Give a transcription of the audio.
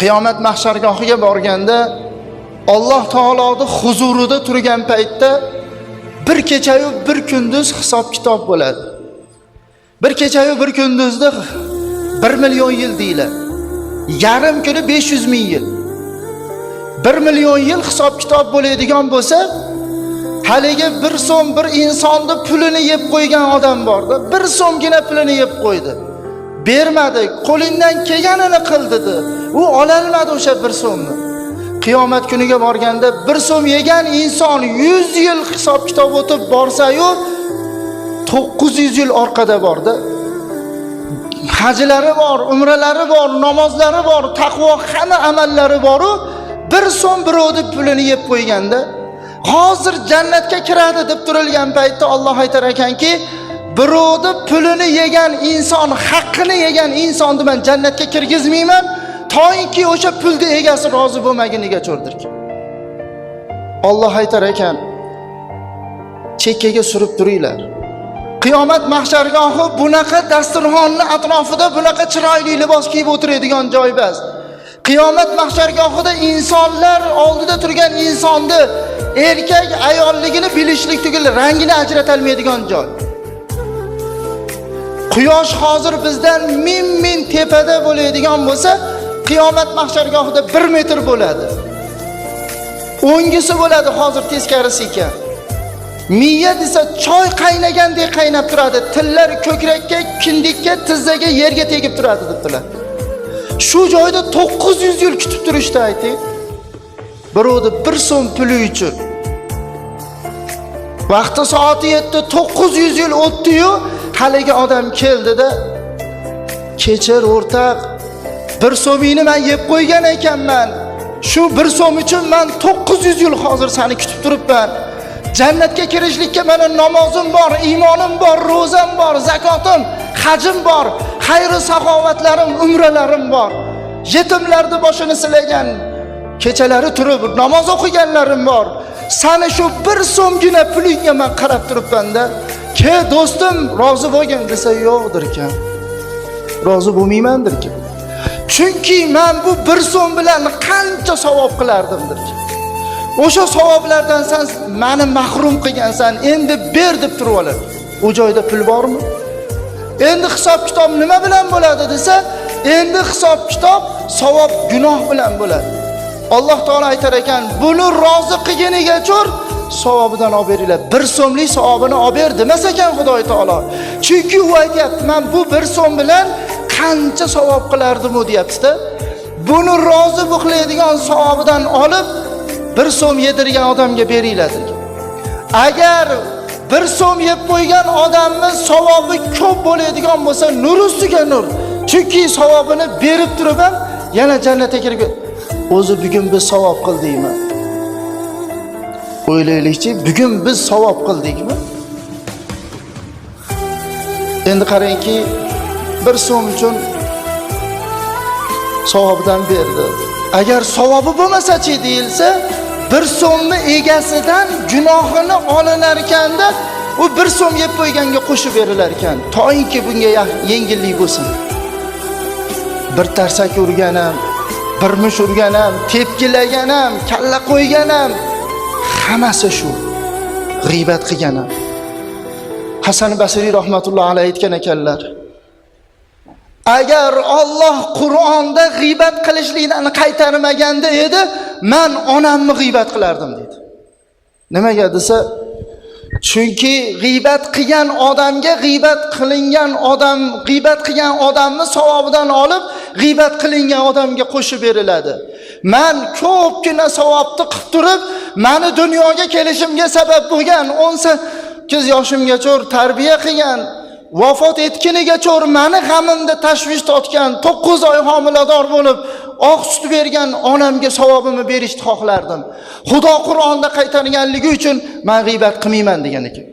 qiyomat mahshargohiga borganda Alloh taoloning huzurida turgan paytda bir kecha-yu bir kunduz hisob kitob bo'ladi. Bir kecha-yu bir kunduzda 1 million yil deylar. Yarim kuni 500 ming yil. 1 million yil hisob kitob bo'ladigan bo'lsa, haligi 1 so'm bir insonni pulini yeb qo'ygan odam bordi. 1 so'mgina pulini yeb qo'ydi. Bermadi, qo'lingdan kelganini qil dedi. U ololmadi o'sha 1 so'mni. Qiyomat kuniga borganda 1 so'm yegan inson 100 yil hisob kitob o'tib borsa-yu 900 yil orqada bordi. Hajlari bor, umralari bor, namozlari bor, taqvo hamma amallari bor-u 1 so'm birovni pulini yeb qo'yganda hozir jannatga kiradi deb turilgan paytda Alloh aytar ekanki, birovni pulini yegan inson, haqqini yegan insonni men jannatga kirgizmayman, to'yinki o'sha pulni egasi rozi bo'lmaguniga cho'rdirki. Alloh aytar ekan, chekkaga surib turinglar. Qiyomat mahshargohi bunaqa dasturxonning atrofida bunaqa chiroyli libos kiyib o'tiradigan joy emas. Qiyomat mahshargohida insonlar oldida turgan insonni erkak ayolligini bilishlik tugul rangini ajrata olmaydigan joy. Quyosh hozir bizdan ming tepada bo'ladigan bo'lsa, qiyomat mahshargohida 1 metr bo'ladi. O'ngisi bo'ladi hozir teskarisi ekan. Miya desa choy qaynagandek qaynab turadi. Tillar ko'krakka, kindikka, tizzaga, yerga tegib turadi debdilar. Shu joyda 900 yil kutib turishdi ayting. Birovni 1 so'm puli uchun. Vaqti soati yetdi, 900 yil o'tdi-yu, haligi odam keldida, "Kechir o'rtaq, 1 so'mingni men yeb qo'ygan ekanman. Shu 1 so'm uchun men 900 yil hozir seni kutib turibman. Jannatga kirishlikka meni namozim bor, iymonim bor, ro'zam bor, zakotim, hajim bor, xayr-u saxovatlarim, umralarim bor. Yetimlarning boshini silagan, kechalari turib namoz o'qiganlarim bor. Seni shu 1 so'mgina pulingga men qarab turibman-da. Ke do'stim, rozi bo'lgin desa yo'qdir ekan. Rozi bo'lmaymandir-ki. Chunki men bu 1 so'm bilan qancha savob qilardim-dir. O'sha savoblardan sen meni mahrum qilgansan, endi ber deb turib oladi. U joyda pul bormi? Endi hisob kitob nima bilan bo'ladi desa, endi hisob kitob savob gunoh bilan bo'ladi. Alloh taolo aytar ekan, buni rozi qilganiga cho'r savobidan olib beringlar. 1 so'mlik savobini olib ber demas ekan Xudoy taolo. Chunki u aytayapti, men bu 1 so'm bilan qancha savob qilardim-u deyapti-da. Buni rozi bo'ladigan savobidan olib 1 so'm yedirgan odamga beringlar. Agar 1 so'm yeb qo'ygan odamning savobi ko'p bo'ladigan bo'lsa, nur ustiga nur. Chunki savobini berib turib ham yana jannatga kirib, o'zi bugun biz savob qildikmi? O'ylaylikchi, bugun biz savob qildikmi? Endi qarangki, 1 so'm uchun savobidan berdi. Agar savobi bo'lmasa-chi deyilsa, 1 so'mni egasidan gunohini olinar ekanda, u 1 so'm yeb qo'yganga qo'shib berilar ekan. To'yinki bunga yengillik bo'lsin. Bir tarsak urganam, bir mush urganam, tepkilaganam, kalla qo'yganam, hammasi shu. G'iybat qilganam. Hasan Basriy rahmatullohi alayhi aytgan ekanlar. Agar Alloh Qur'onda g'iybat qilishlikni qaytarmaganda edi, men onamni g'iybat qilardim dedi. Nimaga desa, chunki g'iybat qilgan odamga g'iybat qilgan odamni savobidan olib, g'iybat qilingan odamga qo'shib beriladi. Men ko'pgina savobni qilib turib, meni dunyoga kelishimga sabab bo'lgan 18 yoshimga cho'r tarbiya qilgan, vafot etguniga cho'r meni g'amimda tashvish tortgan, 9 oy homilador bo'lib, oq sut bergan onamga savobimni berishni xohlardim. Xudo Qur'onda qaytarganligi uchun men g'iybat qilmayman degan ekan.